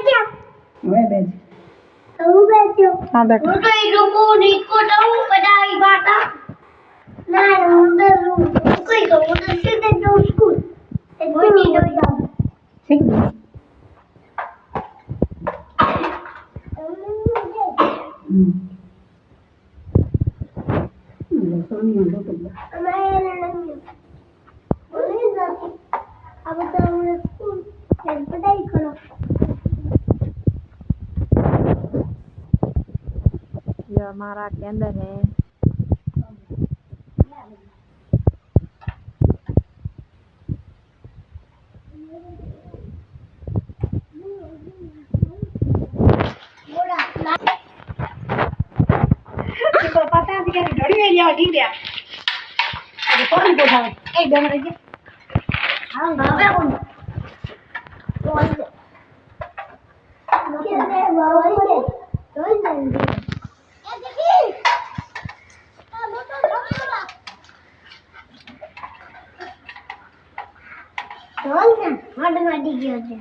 હવે બેજ હા બેટા હું તો એ લોકો નીકો ડાઉં કડાઈ બાટા ના હું તો કઈ તો હું તો સીધે જાઉં સ્કૂલ એ મોટી નો જાઉં શીખ ગઈ સોની નો તો અમારે નહીં બોલી નથી अब तो हम स्कूल में पढ़ाई करो ये हमारा केंद्र है तो पता है कि घड़ी में लिया ठीक है अरे कौन बोला एक दम रह गया हाँ बाबा कौन कौन से कितने बाबा से कौन से ये देखिए हां मोटो छोटा कौन से माड माडी गयो है